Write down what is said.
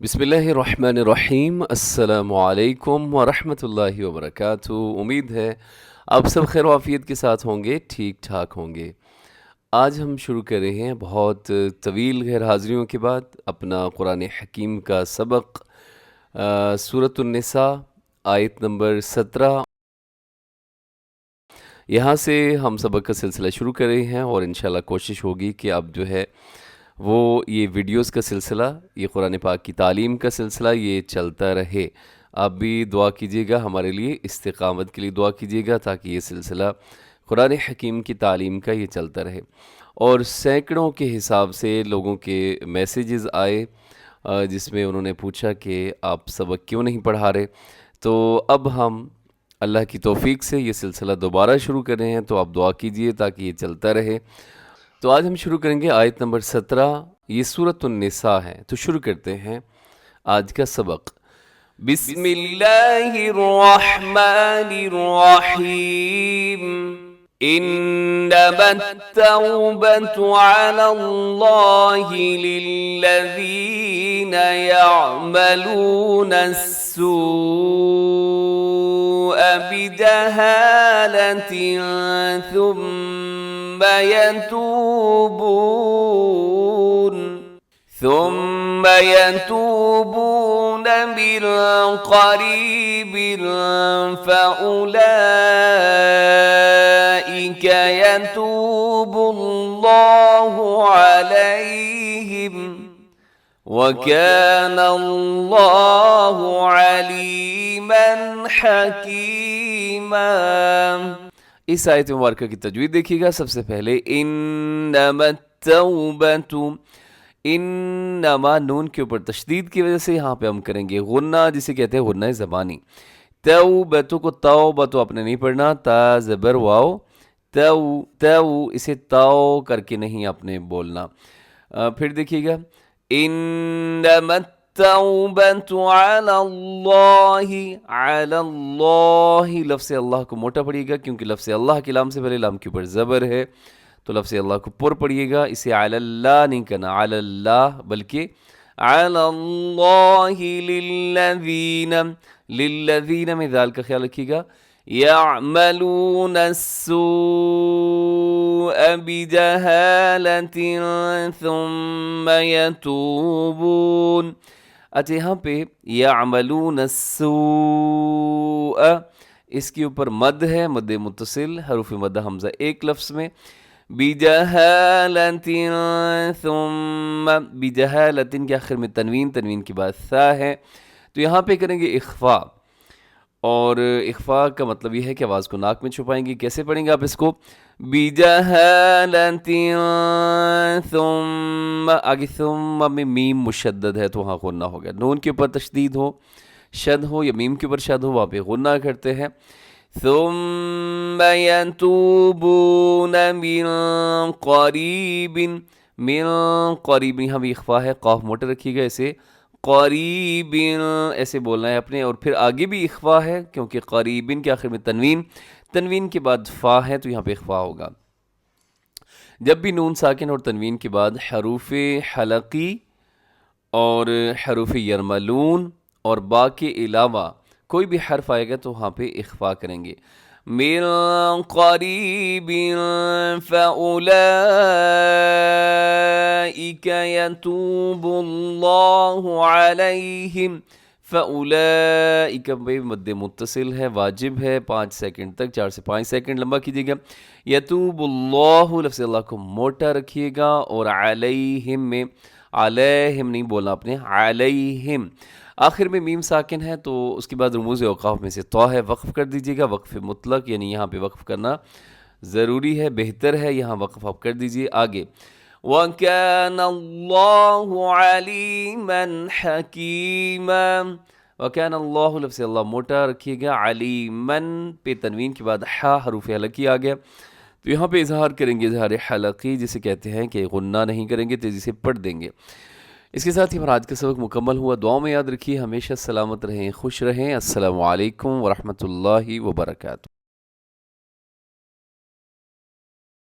बिस्मिल्लाहिर्रहमानिर्रहीम। अस्सलाम वालेकुम वरहमतुल्लाहि वबरकातुहू। उम्मीद है आप सब खैर आफियत के साथ होंगे, ठीक ठाक होंगे। आज हम शुरू कर रहे हैं बहुत तवील गैर हाज़िरियों के बाद अपना कुरान हकीम का सबक, सूरतुन निसा आयत नंबर 17। यहाँ से हम सबक का सिलसिला शुरू कर रहे हैं और इंशाल्लाह कोशिश होगी कि अब जो है वो ये वीडियोस का सिलसिला, ये कुरान पाक की तालीम का सिलसिला ये चलता रहे। आप भी दुआ कीजिएगा, हमारे लिए इस्तिकामत के लिए दुआ कीजिएगा ताकि ये सिलसिला कुरान हकीम की तालीम का ये चलता रहे। और सैकड़ों के हिसाब से लोगों के मैसेजेस आए जिसमें उन्होंने पूछा कि आप सबक क्यों नहीं पढ़ा रहे। तो अब हम अल्लाह की तौफीक से ये सिलसिला दोबारा शुरू कर रहे हैं, तो आप दुआ कीजिए ताकि ये चलता रहे। तो आज हम शुरू करेंगे आयत नंबर 17, ये सूरतुन निसा है। तो शुरू करते हैं आज का सबक। बिस्मिल्लाहिर्रहमानिर्रहीम। इन्नमत्तौबतु अलल्लाहि लिल्लज़ीना यअमलूनस्सूअ बिजहालतिन ثم يتوبون من قريب فأولئك يتوب الله عليهم وكان الله عليما حكيما۔ इस आयत मुबारक की तजवीद देखिएगा। सबसे पहले इन्नमत्तौबतु, इन्नमा नून के ऊपर तशदीद की वजह से यहाँ पे हम करेंगे गुन्ना, जिसे कहते हैं गुन्ना ज़बानी। तौबतु को तौबतु आपने नहीं पढ़ना, ता ज़बर वाओ, तौ तौ इसे ताओ करके नहीं आपने बोलना। फिर देखिएगा इन्नमत्तौबतु अलल्लाहि, अलल्लाहि लफ्ज़ अल्लाह को मोटा पढ़िएगा क्योंकि लफ्ज़ अल्लाह के लाम से पहले लाम के ऊपर ज़बर है, तो लफ्ज़ अल्लाह को पुर पढ़िएगा। इसे अलल्लाह नहीं करना, अलल्लाह बल्कि अलल्लाहि लिल्लज़ीना, लिल्लज़ीना में दाल का ख्याल रखिएगा। यअमलूनस्सूअ बिजहालतिन थुम्मा यतूबून। अच्छा, यहाँ पे यअमलूनस्सूअ इसके ऊपर मद है, मद मुत्तसिल, हरूफ मद हमज़ा एक लफ्ज़ में। बिजहालतिन थुम्मा, बिजहालतिन के आखिर में तनवीन, तनवीन के बाद सा है, तो यहाँ पे करेंगे इख्फा। और इख्फा का मतलब ये है कि आवाज़ को नाक में छुपाएंगे। कैसे पढ़ेंगे आप इसको? बिजहालतिन थुम्मा, आगे थुम्मा में मीम मुशद्दद है तो वहाँ गुन्ना हो गया। नून के ऊपर तशदीद हो, शद हो, या मीम के ऊपर शद हो, वहाँ पे गुन्ना करते हैं। थुम्मा यतूबून मिन क़रीबिन, मिन क़रीब यहाँ भी इख्फा है, क़ाफ मोटे रखिएगा, इसे क़रीबिन ऐसे बोलना है अपने। और फिर आगे भी इख्फा है क्योंकि क़रीबिन के आखिर में तनवीन, तनवीन के बाद फ़ा है तो यहाँ पे इख्फा होगा। जब भी नून साकिन और तनवीन के बाद हरूफ हलकी और हरूफ यरमलून और बा के अलावा कोई भी हर्फ आएगा तो वहाँ पे इख्फा करेंगे। मिन क़रीबिन फ़उलाइका यतूबुल्लाहु अलैहिम, फ़उलाइका भाई मद्दे मुत्तसिल है, वाजिब है 5 सेकंड तक, 4 से 5 सेकंड लंबा कीजिएगा। यतूबुल्लाहु लफ्ज़ अल्लाह को मोटा रखिएगा और अलैहिम में अलैहिम नहीं बोलना आपने, अलैहिम आखिर में मीम साकिन है तो उसके बाद रमूज़ औक़ाफ़ में से तो है, वक्फ़ कर दीजिएगा। वक्फ़ मुतलक यानी यहाँ पे वक्फ़ करना ज़रूरी है, बेहतर है, यहाँ वक्फ़ आप कर दीजिए। आगे वकानल्लाहु अलीमन हकीमा, वकानल्लाहु लफ्ज़ अल्लाह मोटा रखिएगा, अलीमन पे तनवीन के बाद हा हरूफ हलकी आ गया तो यहाँ पे इजहार करेंगे, इजहार हलकी जिसे कहते हैं कि गुन्ना नहीं करेंगे, तेज़ी से पढ़ देंगे। इसके साथ ही हमारा आज का सबक मुकम्मल हुआ। दुआ में याद रखिए, हमेशा सलामत रहें, खुश रहें। अस्सलामु अलैकुम वरहमतुल्लाहि वबरकातुहू।